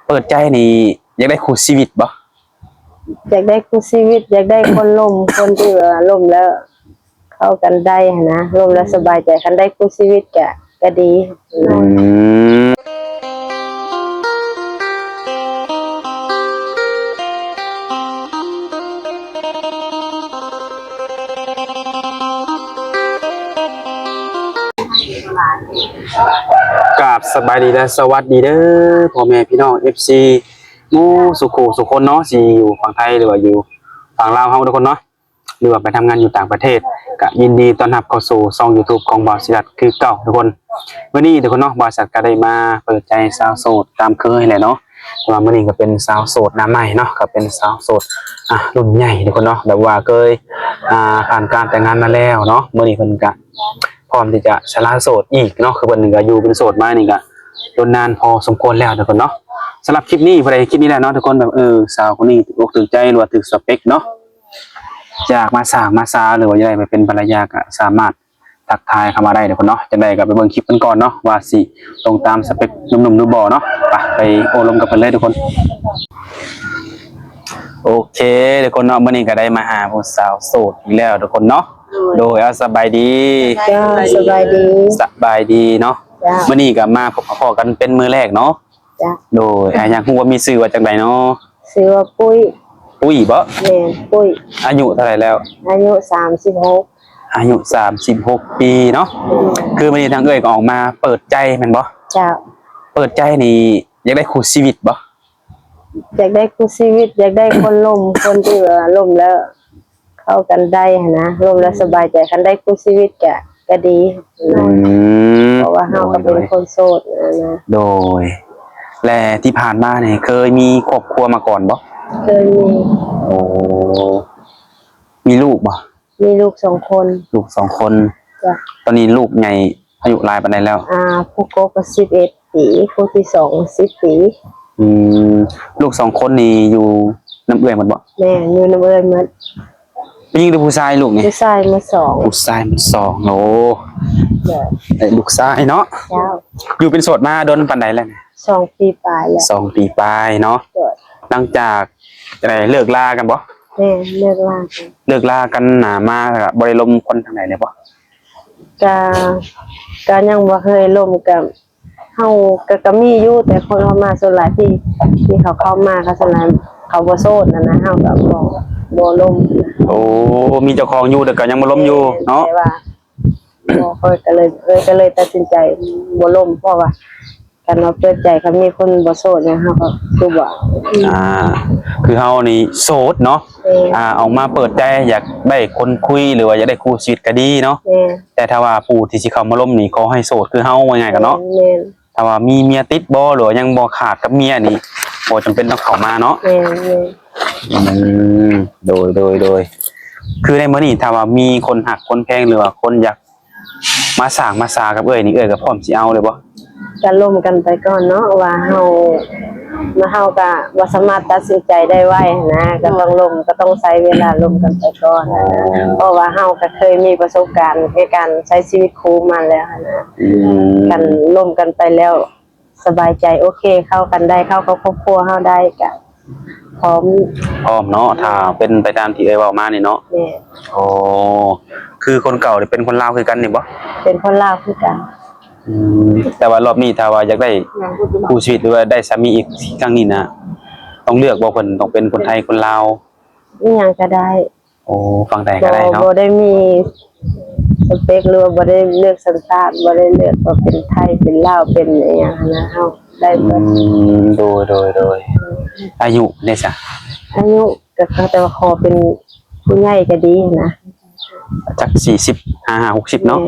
เปิดใจนี่อยากได้คู่ชีวิตบ่อยากได้คู่ชีวิตอยากได้คนล่มคนที่ล่มแล้วเข้ากันได้นะล่มแล้วสบายใจกันได้คู่ชีวิตก็ดีกราบสบายดีและสวัสดีเด้อพ่อแม่พี่น้อง FC หมู่สุคนเนาะสิอยู่ฝั่งไทยหรือว่าอยู่ฝั่งลาวเฮาทุกคนเนาะหรือว่าไปทำงานอยู่ต่างประเทศก็ยินดีต้อนรับเข้าสู่ช่อง YouTube ของบ่าวศิรัตคือเก่าทุกคนวันนี้ทุกคนเนาะบ่าวศิรัตก็ได้มาเปิดใจสาวโสดตามเคยแหละเนาะว่ามื้อนี้ก็เป็นสาวโสดหน้าใหม่เนาะก็เป็นสาวโสดรุ่นใหญ่ทุกคนเนาะแบบว่าเคยผ่านการแต่งงานมาแล้วเนาะมื้อนี้เพิ่นก็พร้อมที่จะชะลาโสดอีกเนาะคือเพิ่นก็อยู่เป็นโสดมานี่ก็โดนนานพอสมควรแล้วทุกคนเนาะสำหรับคลิปนี้พอได้คลิปนี้แหละเนาะทุกคนแบบสาวคนนี้ถูกอกถูกใจหรือว่าถูกสเปคเนาะอยากมาสาวมาซาหรือว่าจะได้ไปเป็นภรรยาก็สามารถทักทายเข้ามาได้ทุกคนเนาะจะได้กับไปเบิ่งคลิปกันก่อนเนาะว่าสิตรงตามสเปคหนุ่มๆหรือบ่เนาะไปโอ้ลมกับเพิ่นเลยทุกคนโอเคทุกคนเนาะมื้อนี้ก็ได้มาหาผู้สาวโสดอีกแล้วทุกคนเนาะโดยสบายดีสบายดีเนาะมื้อนี้ก็มาพบพ่อกันเป็นมื้อแรกเนาะโดยอยากรู้ว่ามีชื่อว่าจังไดเนาะชื่อว่าปุ้ยบ่แม่นปุ้ยอายุเท่าไหร่แล้วอายุ36อายุ36ปีเนาะคือมื้อนี้ทางเอ้ยก็ออกมาเปิดใจแม่นบ่จ้ะเปิดใจนี่อยากได้คู่ชีวิตบ่อยากได้คู่ชีวิตอยากได้คนล่มคนที่ล่มแล้วเข้ากันได้นะล่มแล้วสบายใจกันได้คู่ชีวิตก็ดีเพราะว่าเฮาก็เป็นคนโสดนะโดยและที่ผ่านมาเนี่ยเคยมีครอบครัวมาก่อนบ่เคยมีโอ้มีลูกบ่มีลูก2คนลูก2คนจ้ะตอนนี้ลูกใหญ่อายุหลายปานใดแล้วผู้โกก็11ปีผู้ที่2 10ปีลูก2คนนี่อยู่น้ำเอื้อยหมดบ่แม่อยู่น้ำเอื้อยหมดผู้หญิงหรือผู้ชายลูกนี่ผู้ชายมา2ผู้ชายมัน2โอ้ได้ลูกชายเนาะจ้าอยู่เป็นโสดมาโดนปานใดแล้วเนี่ย2 ปีปลายแล้ว2 ปีปลายเนาะหลังจากได้เลิกลากันบ่แม่เลิกลากันหนามาก็บ่ได้ลมคนทางไหนเลยบ่ก็ยังบ่เคยล่มกับเฮาก็มีอยู่แต่คนเข้ามาส่วนหลายที่เขาเข้ามาก็ส่วนหลายเขาบ่โสดนะเฮาก็บ่ล่มโอ้มีเจ้าของอยู่แต่ก็ยังบ่ล่มอยู่เนาะแต่ว่าบ่ค่อยก็เลยตัดสินใจบ่ล่มเพราะว่าการเปิดใจเขามีคนบ่โสดเนี่ยเฮาก็คือว่าคือเฮานี่โสดเนาะออกมาเปิดใจอยากได้คนคุยหรือว่าอยากได้คู่ชีวิตก็ดีเนาะแต่ถ้าว่าผู้ที่สิเข้ามาล่มนี่ขอให้โสดคือเฮาว่าไงกันเนาะถ้าว่ามีเมียติดบ่หรือยังบ่ขาดกับเมียนี่บ่จำเป็นต้องเข้ามาเนาะโดยคือในมื้อนี้ถ้าว่ามีคนหักคนแพงหรือว่าคนอยากมาสร้างมาซากับเอ้ยนี่เอ้ยก็พร้อมสิเอาเลยบ่จะล่มกันไปก่อนเนาะว่าเฮาก็บ่สามารถตัดสินใจได้ไวนะก็ต้องล่มก็ต้องใช้เวลาล่มกันไปก่อนเพราะว่าเฮาก็เคยมีประสบการณ์ในการใช้ชีวิตคู่มาแล้วนะกันล่มกันไปแล้วสบายใจโอเคเข้ากันได้เข้ากับครอบครัวเฮาได้ก็พร้อมเนาะถ้าเป็นไปตามที่เอ้ยเว้ามานี่เนาะอ๋อคือคนเก่านี่เป็นคนลาวคือกันนี่บ่เป็นคนลาวคือกันแต่ว่ารอบนี้ถ้าว่าอยากได้คู่ชีวิตหรือว่าได้สามีอีกครั้งนี้นะต้องเลือกบ่เพิ่นต้องเป็นคนไทยคนลาวอีหยังก็ได้โอ้ฟังใดก็ได้เนาะบ่ได้มีสเปคหรือว่าบ่ได้เลือกสัญชาติบ่ได้เลือกว่าเป็นไทยเป็นลาวเป็นอีหยังนะเฮาได้เบิดโดยอายุได้ซะอายุก็แต่ว่าขอเป็นผู้ใหญ่ก็ดีนะจัก40 55 60เนาะ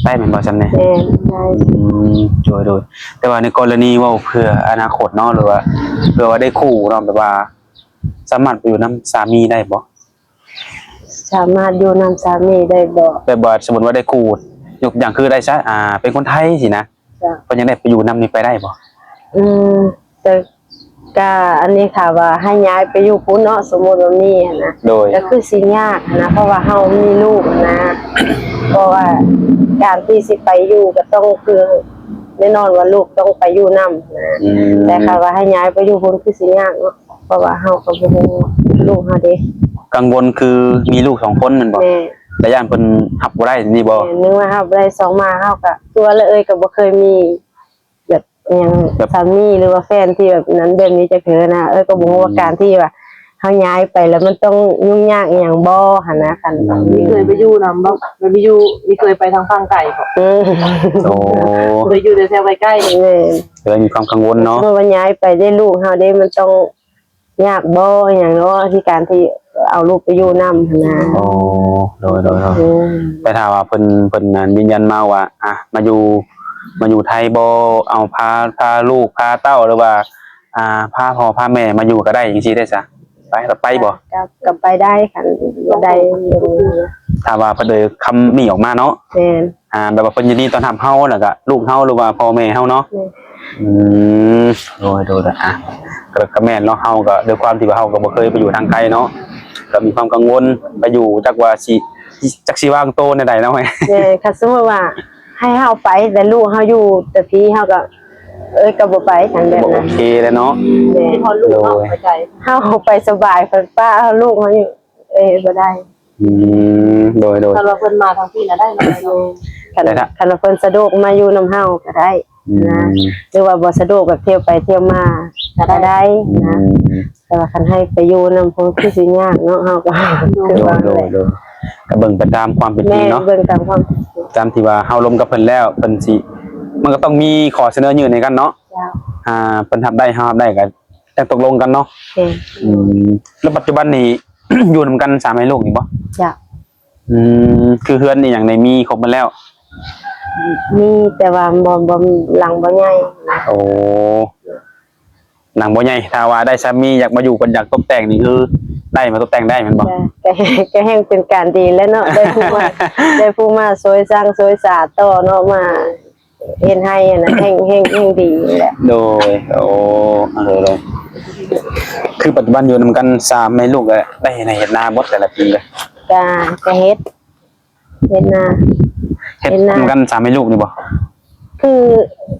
ได้แม่นบ่ซั่นแน่ได้โดยแต่ว่าในกรณีว่าเพื่ออนาคตเนาะหรือว่าเพื่อว่าได้คู่เนาะแบบว่าสามารถไปอยู่นำสามีได้บ่สามารถอยู่นำสามีได้บ่แบบว่าสมมุติว่าได้คู่ยกอย่างคือได้ซะเป็นคนไทยสินะเพิ่นยังได้ไปอยู่นำนี่ไปได้บ่แต่ก็อันนี้ค่ะว่าให้ย้ายไปอยู่พุ่นเนาะสมมุติว่ามีนะก็คือสิยากนะเพราะว่าเฮามีลูกนะเพราะว่าการที่สิไปอยู่ก็ต้องคือ แน่นอนว่าลูกต้องไปอยู่นํนะ อืม แต่ค่ะว่าให้ย้ายไปอยู่พุ่นคือสิยากเนาะเพราะว่าเฮาก็บ่ฮู้ลูกเฮาเด้ กังวลคือมีลูก2คนแม่นบ่ แม่ แต่ย่านเพิ่นรับบ่ได้นี่บ่ นึกว่าเฮาได้สองมาเฮาก็ตัวเลยเอ้ยก็บ่เคยมีแบบอิหยังสามีหรือว่าแฟนที่แบบนั้นแบบนี้จะเคือนะก็บ่ฮู้ว่าการที่ว่าเฮาย้ายไปแล้วมันต้องยุ่งยากอีหยังบ่หั่นนะคัน มีเคยไปอยู่นำบ่มันมีอยู่มีเคยไปทางฝั่งไก่บ่ อืม โอ้ เคยอยู่แถวๆใกล้ๆนี่ แม่ เลยมีความกังวลเนาะ เมื่อวันย้ายไปได้ลูกเฮาได้มันต้องยากบ่อหย่างเนาะที่การที่เอาลูกไปอยู่นำนะ โอ้โดย อืม แต่ถ้าว่าเพิ่นนั้นยืนยันมาว่ามาอยู่ไทยบ่เอาพาลูกพาเต้าหรือว่าพาพ่อพาแม่มาอยู่ก็ได้จังซี่ได้ซะไปบ่ กลับไปได้ค่ะบ่ได้อย่างนี้นะ ถ้าว่าเพิ่นเลยคำนี้ออกมาเนาะ แม่น แบบว่าเพิ่นยินดีต้อนรับเฮาแล้วก็ลูกเฮาหรือว่าพ่อแม่เฮาเนาะ แม่น อืมโดยก็แม่นเนาะเฮาก็ด้วยความที่ว่าเฮาก็บ่เคยไปอยู่ทางไกลเนาะก็มีความกังวลไปอยู่จักว่าสิวางโตในใดเนาะ แม่คันสมมุติว่าให้เฮาไปแต่ลูกเฮาอยู่แต่พี่เฮาก็ก็บ่ไปกันแบบ บ่ นั้ โอน เคแล้วเนาะ แม่ พอลูกเนาะไปไกล เฮาไปสบายคนป้าเอาลูกเฮาอยู่บ่ได้ อืมโดย ถ้าเราเพิ่นมาทางพี่น่ะได้เนาะ คันว่าเพิ่นสะดวกมาอยู่นำเฮาก็ได้ อืม นะหรือว่าบ่สะดวกแบบเที่ยวไปเที่ยวมาก็ได้นะ แต่ว่าคันให้ไปอยู่นำพวกที่สิยากเนาะเฮาก็คือว่า โดยก็เบิ่งไปตามความเป็นจริ แม่ งเนาะ เบิ่งตามความ ตามที่ว่าเฮาลมกับเพิ่นแล้วเพิ่นสิมันก็ต้องมีข้อเสนอยื่นให้กันเนาะ เจ้า เพิ่นทำได้เฮาทำได้ก็จะตกลงกันเนาะ แม่ แล้วปัจจุบันนี้ อยู่นำกัน3แม่ลูกนี่บ่ เจ้า คือเฮือนนี่หยังในมีครบหมาแล้ว มีแต่ว่าบ่หลังบ่ใหญ่นะ โอ้หนังบ่ใหญ่ถ้าว่าได้สามีอยากมาอยู่กันอยากตกแต่งนี่คือได้มาตกแต่งได้แม่นบ่ ก็แห่งเป็นการดีแล้วเนาะได้ผู้มา ได้ผู้มาสวยสร้างสวยสาต่อเนาะมาเฮ็ดให้อะนะแห่งดีแหละ โดยโอ้เลยคือปัจจุบันอยู่นำกัน3แม่ลูกเลยได้ในเฮ็ดนาหมดแต่ละปีเลย ก็เฮ็ดนา เฮ็ดนำกัน3แม่ลูกนี่บ่ คือ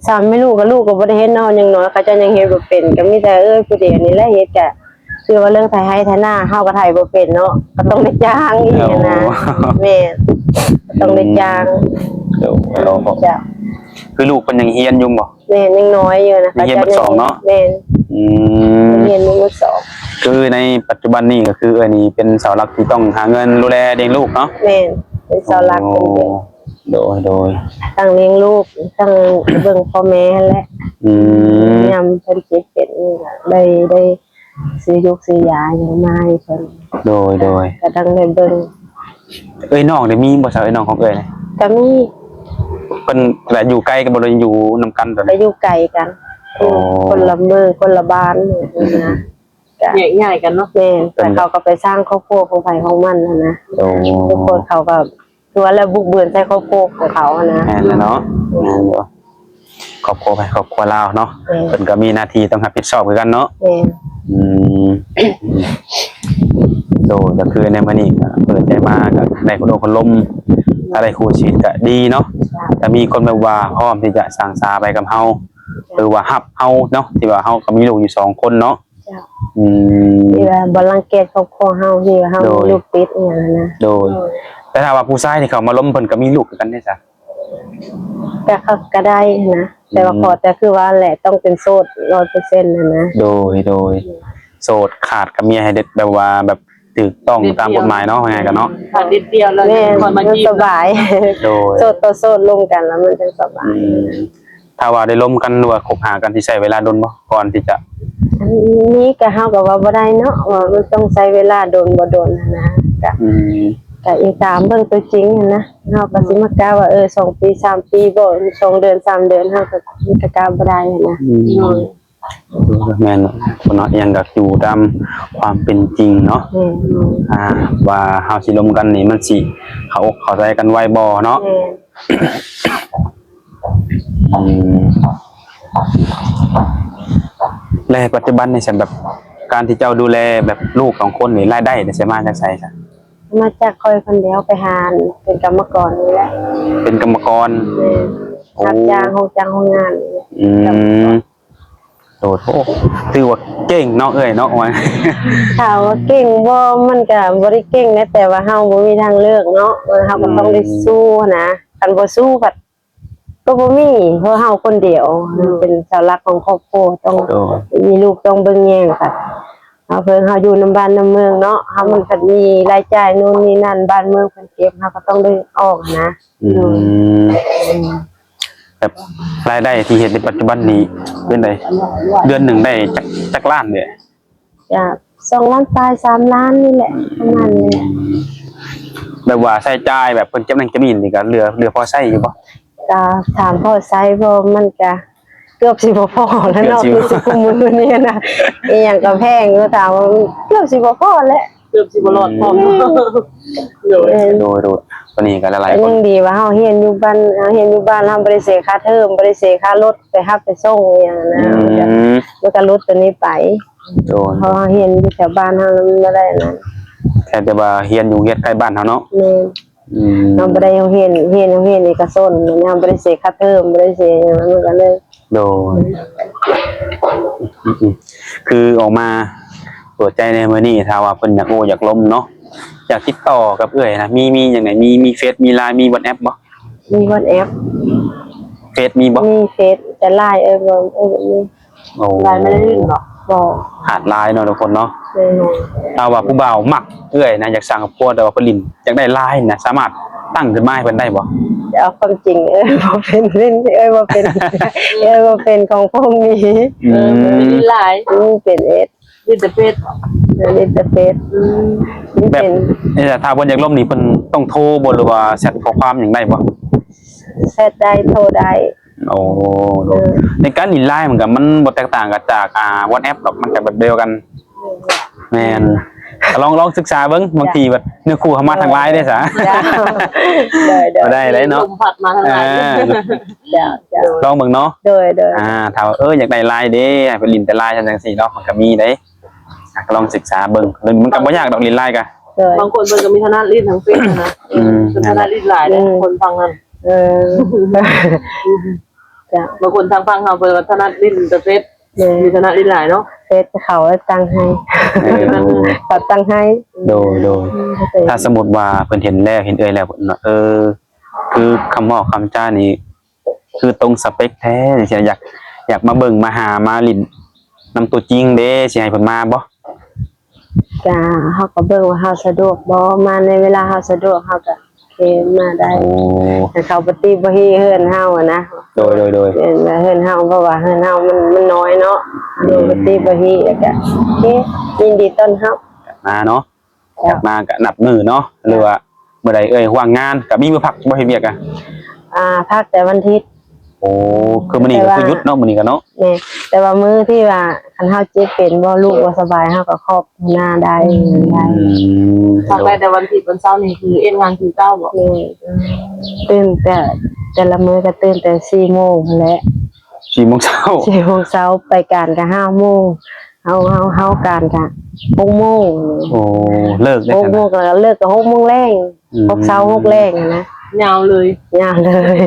สามไม่ลูกกับลูกก็บ่ได้เฮ็ดเนาะยังน้อยเขาเจะยังเฮ็ดบ่เป็นก็มีแต่ผู้เดียวนี่แหละเฮ็ดก็คือว่าเรื่องไทยให้ไทยหน้าเฮาก็ไทยบ่เป็นเนาะก็ต้องได้จ้างอีกนะแม่ก็ต้องได้จ้าง เดี๋ยวรอบอก จ้ะ คือลูกเพิ่นยังเฮียนอยู่บ่ แม่ยังน้อยอยู่นะ เรียนเบิดสองเนาะ แม่ อืม เรียนมื้อสอง คือในปัจจุบันนี้ก็คือนี่เป็นเสาหลักที่ต้องหาเงินดูแลเลี้ยงลูกเนาะ แม่เป็นเสาหลักเป็นเดียว โดย ตั้งเลี้ยงลูกตั้งเบิ่งพ่อแม่นั่นแหละ อืม ยามเพิ่นเจ็บเป็นนี่ก็ได้ซื้อยุกซื้อยาอย่างมาให้เพิ่น โดย ก็ตั้งได้เบิ่ง น้องได้มีบ่ซะน้องของเนี่ย ก็มี เพิ่นก็อยู่ใกล้กันบ่เลยอยู่นำกันตอน ไป นี้ อยู่ไกลกัน โอ้ คนละเมืองคนละบ้านนะก็ ใหญ่ๆกันเนาะ แม่แต่เขาก็ไปสร้างครอบครัวของไผของมันนะ โอ้ ทุกคนเขาก็คือว่าแล้วบุกเบือนใส่ครอบครัวของเขานะ แม่นแล้วเนาะแม่นอยู่ครอบครัวไปครอบครัวลาวเนาะเพิ่นก็มีหน้าที่ต้องรับผิดชอบคือกันเนาะ แม่ อืมโดยก็คือในมื้อนี้ก็เปิดใจมาก็ได้คนโอคนล้มถ้าได้คู่ชีวิตก็ดีเนาะแต่มีคนแบบว่าพร้อมที่จะสร้างสาไปกับเฮาหรือว่าฮับเฮาเนาะที่ว่าเฮาก็มีลูกอยู่2คนเนาะ จ้ะ อืม ที่ว่าบ่รังเกียจครอบครัวเฮาที่ว่าเฮา โดย ลูกติดอหย่างนั้นนะ โดยแต่ถ้าว่าผู้ชายที่เขามาล้มเพิ่นก็มีลูกคือกันได้จ้ะ แต่เขาก็ได้นะแต่ว่าขอแต่คือว่าแหละต้องเป็นโสด 100% นะ โดยโสดขาดกับเมียให้เด็ดแบบว่าแบบถูกต้องตามกฎหมายเนาะว่าไงกันเนาะ ผ่านนิดเดียวแล้ว แม่ คนมา มัน จีบ สบาย โดย โสดต่อโสดลงกันแล้วมันจะสบา อื ย มถ้าว่าได้ล้มกันหรือว่าคบหากันที่ใช้เวลาดนบ่ก่อนที่จะ อันนี้ก็เฮาก็ว่าบ่ได้เนาะว่ามันต้องใช้เวลาโดนบ่โดนนะก็ อืม ก็อีกตามเบิ่งตัวจริงนะเฮาก็สิมากล้าว่า2 ปี 3 ปีบ่2 เดือน 3 เดือนเฮาก็กล้าบ่ได้นะ แม่นคนเนาะยังก็อยู่ตามความเป็นจริงเนาะ แม่ ว่าเฮาสิล้มกันนี่มันสิเขาอกเข้าใจกันไว้บ่เนาะ แม่ อืมและปัจจุบันนี่ฉันแบบการที่เจ้าดูแลแบบลูก2คนนี่รายได้ได้ใช่มาจากไสจ้ะ มาจากคอยคนเดียวไปหาเป็นกรรมกรนี่แหละ เป็นกรรมกร แม่ รับจ้างห้องงานนี่ อืมโอ้โหถือว่าเก่งเนาะเอ้ยเนาะว่า ถามว่าเก่งบ่มันก็บ่ได้เก่งนะแต่ว่าเฮาบ่มีทางเลือกเนาะเฮาก็ต้องได้สู้นะคันบ่สู้ก็บ่มีเพราะเฮาคนเดียวเป็นเสาหลักของครอบครัวต้อง โอ้ มีลูกต้องเบิ่งแย่งค่ะเพิ่นเฮาอยู่นำบ้านนำเมืองเนาะเฮามันก็มีรายจ่ายนู่นนี่นั่นบ้านเมืองเพิ่นเก็บเฮาก็ต้องได้ออกนะ อืมแบบรายได้ที่เฮ็ดในปัจจุบันนี้เป็นไดเดือนหนึ่งได้จักล้านเด้อ จ้ะ2ล้านปลาย3ล้านนี่แหละประมาณนี้ แบบว่าใช้จ่ายแบบเพิ่นจำแนงจำนีนี่ก็เหลือพอใช้อยู่บ่ ก็ถามพ่อไซส์บ่มันก็เกือบสิบ่พอแล้วเนาะ เกื คือ อบสิ สิกุมือนี่นะอีหยังก็แพงก็ถามว่าเกือบสิบ่พอแล้ว เกือบสิบ่รอดพร้อมโดย โดยตัวนี้ก็หลาย แต่ ๆค ยั น งดีว่าเฮาเฮียนอยู่บ้านเฮาเฮียนอยู่บ้านเฮาบ่ได้เสียค่าเทอมบ่ได้เสียค่ารถไปรับไปส่งอหยังนะ แล้วก็ลดตัวนี้ไป โดย เพราะว่าเฮียนอยู่แถวบ้านเฮามันบ่ได้นะ แต่ว่าเฮียนอยู่เฮ็ดใกล้บ้านเฮาเนาะ แม่น อืม เราบ่ได้เฮียนเอกชนมันยังบ่ได้เสียค่าเทอมบ่ได้เสียหยังมันก็เลย โดยคือออกมาเปิดใจในมื้อนี้ถ้าว่าเพิ่นอยากโอ้อยากล้มเนาะอยากติดต่อกับเอ้ยนะมีจังไดมีเฟซมี LINE มี WhatsApp บ่ มี WhatsApp เฟซมีบ่ มีเฟซแต่ LINE บ่มี โอ้ รายไม่ได้ลื่นหรอก บ่ ขาด LINE เนาะทุกคนเนาะ แน่นอน ถ้าว่าผู้บ่าวมักเอ้ยนะอยากสั่งกับพวกแต่ว่าเพิ่นลิ้นอยากได้ LINE นะสามารถตั้งขึ้นมาให้เพิ่นได้บ่ จะเอาความจริงบ่เป็นเล่นบ่เป็นบ่เป็นของพวกนี้ เป็นลิ้นหลาย เป็นเอส ลิ้นแต่เป็ด ลิตเฟซนี่ แบบ เป็น ถ้าเพิ่นอยากล้มนี่เพิ่นต้องโทรบ่หรือว่าแชทข้อความหยังได้บ่ แชทได้โทรได้ โอ้โดยในการลิ้น LINE มันก็มันบ่แตกต่างกับจากWhatsApp ดอกมันก็แบบเดียวกันแม่นก็ลองศึกษาเบิ่งบางทีแบบเนื้อคู่เข้ามาทาง LINE ได้ซะ จ้า บ่ได้เลยเนาะ ลมพัดมาทางไหน จ้า ลองเบิ่งเนาะ โดย ถ้าว่าอยากได้ LINE เด้ให้ไปลิ้นแต่ LINE จังซี่เนาะมันก็มีเด้ก็ลองศึกษาเบิ่งมันก็บ่ยากดอกลิ้น LINE ก็ โดย บางคนมันก็มีธนาลิ้นทั้งเป็ดนะเป็นธนาลิ้นหลายเลยคนฟังนั้น จ้า บางคนทางฟังเขาเป็นธนาลิ้นแต่เป็ดมีธนาลิ้นหลายเนาะ เฟซเขาตั้งให้ เออ เขาตั้งให้ โดยถ้าสมมุติว่าเพิ่นเห็นแล้วเห็นเอ้ยแล้วเพิ่นว่าคือคำบอกคำจ้านี่คือตรงสเปคแท้สิอยากมาเบิ่งมาหามาลิ้นนำตัวจริงเด้สิให้เพิ่นมาบ่ จ้าเขาก็เบิ่งว่าเขาสะดวกบ่มาในเวลาเขาสะดวกเขาก็โอเคมาได้ โอ้ แต่เขาปฏิบัติเฮือนเฮาอะนะ โดย เฮือนเฮาเพราะว่าเฮือนเฮามันน้อยเนาะดูปฏิบัติแล้วก็โอเคยินดีต้อนรับ มาเนาะอ จ้ะ ยากมาก็นับมือเนาะหรือว่าเมื่อใดว่างงานก็มีมื้อพักบ่เฮ็ดเวียกอ่ะ พักแต่วันอาทิตย์ โอ้คือมื้อนี้ก็คือหยุดเนาะมื้อนี้ก็เนาะ แม่แต่ว่ามื้อที่ว่าคันเฮาเจ็บเป็นบ่ลูกบ่สบายเฮาก็ครอบหน้าได้ ทางไปแต่วันผิดวันเสาร์นี่คือเอ็นงานคือเก้าบอก นี่ตื่นแต่ละมื้อก็ตื่นแต่4 โมงแหละ 4 โมงเช้า 4 โมงเช้าไปการก็5 โมงเฮาการก็6 โมง โอ้เลิกได้ 6 จัง โมงก็เลิกก็6 โมงแรง6เช้า6แรงนะ ยาวเลย ยาวเลย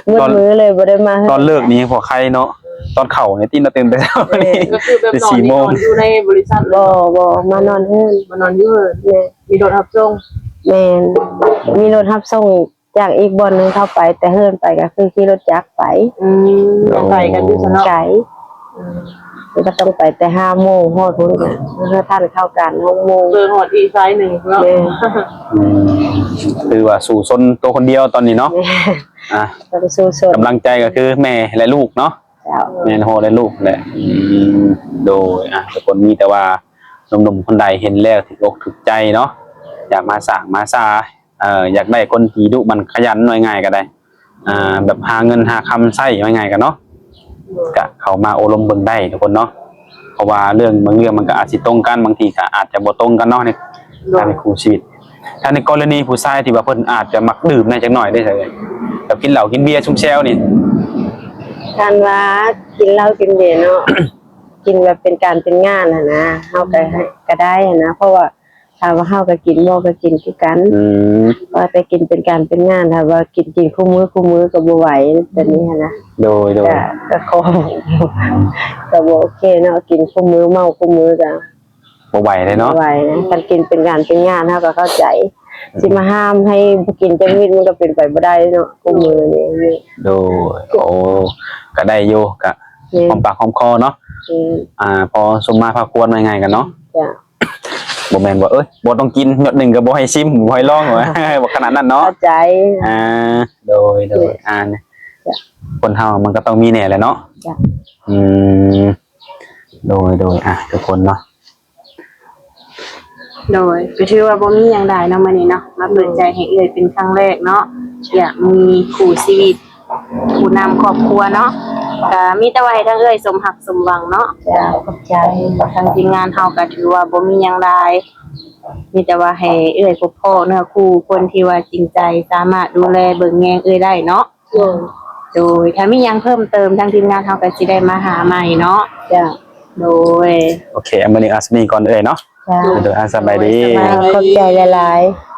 มื้อเลยบ่ได้มา ตอนเลิกนี้พอใครเนาะตอนเข้าเนี่ยตีนเราตื่นแต่เช้านี่ ก็คือแบบนอน 4 โมง อยู่ในบริษัทเลย บ่มานอนเฮือน มานอนอยู่เลย แม่ มีรถรับส่ง แม่นมีรถรับส่งจากอีกบ่อนนึงเข้าไป แต่เฮือนไปก็คือขี่รถจักรไป ยังไงกันอยู่ซะเนาะ ไกลมันก็ต้องไปแต่5 โมงฮอดพุ่นน่ะเพื่อท่านเข้ากัน6 โมง เดินหอดอีกซ้ายหนึ่งเนาะ แม่ คือว่าสู่ซนตัวคนเดียวตอนนี้เนาะ แม่ อ่ะ ต้องสู้สด กำลังใจก็คือแม่และลูกเนาะ เจ้า แม่และพ่อและลูกแหละโดยทุกคนมีแต่ว่าหนุ่มๆคนใดเห็นแล้วถูกอกถูกใจเนาะอยากมาสร้างมาซาอยากได้คนที่ดุมันขยันหน่อยง่ายก็ได้แบบหาเงินหาคำใช้ง่ายๆกันเนาะก็เข้ามาโอลมเบิ่งได้ทุกคนเนาะเพราะว่าเรื่องบางเรื่องมันก็อาจสิตรงกันบางทีก็อาจจะบ่ตรงกันเนาะในการเป็นคู่ชีวิตถ้าในกรณีผู้ชายที่ว่าเพิ่นอาจจะมักดื่มในจักหน่อยได้เลยแบบกินเหล้ากินเบียร์ชุ่มแซวนี่ การว่ากินเหล้ากินเบียร์เนาะ กินแบบเป็นการเป็นงานน่ะนะเฮาก็ได้นะเพราะว่าถ ถ้าว่าเฮาก็กินบ่ก็กินคือกัน ว่าไปกินเป็นการเป็นงานถ้าว่ากินจริงคู่มือก็บ่ไหวแต่นี้นะ โดย ก็ขอก็บ่โอเคเนาะกินคู่มือเมาคู่มือก็ บ่ไหวเลยเนาะ บ่ไหวนะการกินเป็นการเป็นงานเฮาก็เข้าใจสิมาห้ามให้บ่กินจังนิดมันก็เป็นไปบ่ได้เนาะคู่มือนี่ โดยโอ้ก็ได้อยู่ก็หอมปากหอมคอเนาะพอสมมาพาควรยังไงกันเนาะ จ้ะ บ่แม่นว่าบ่ต้องกินหยดหนึ่งก็บ่ให้ชิมบ่ให้ลองว่า บ่ขนาดนั้นเนาะ เข้าใจ โดยเนี่ยคนเฮามันก็ต้องมีแน่แหละเนาะ จ้ะ โดยทุกคนเนาะ โดยก็ถือว่าบ่มีหยังได้เนาะมื้อนี้เนาะมาเปิดใจให้เอื้อยเป็นครั้งแรกเนาะอยากมีคู่ชีวิตผู้นำครอบครัวเนาะก็มีแต่ว่าให้ทั้งเอื้อยสมหักสมหวังเนาะ จ้ะเข้าใจ ทางทีมงานเฮาก็ถือว่าบ่มีหยังได้มีแต่ว่าให้เอื้อยพบพ่อเนื้อคู่คนที่ว่าจริงใจสามารถดูแลเบิ่งแยงเอื้อยได้เนาะโดยถ้ามีหยังเพิ่มเติมทางทีมงานเฮาก็สิได้มาหาใหม่เนาะ จ้ะ โดย โอเคมื้อนี้อัสมีก่อนเนาะ จ้ะ โดยสบายดี เข้าใจหลายๆ